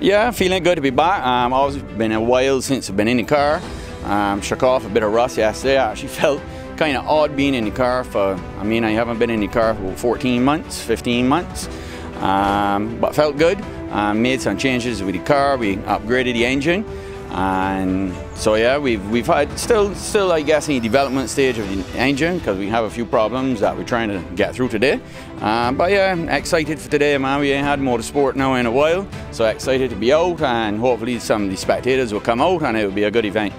Yeah, feeling good to be back. Always been a while since I've been in the car. Shook off a bit of rust yesterday. I actually felt kind of odd being in the car I haven't been in the car for 14 months, 15 months. But felt good. Made some changes with the car. We upgraded the engine. And so yeah, we've had still I guess in the development stage of the engine, because we have a few problems that we're trying to get through today. But yeah, excited for today, man. We ain't had motorsport now in a while, so excited to be out, and hopefully some of the spectators will come out and it will be a good event.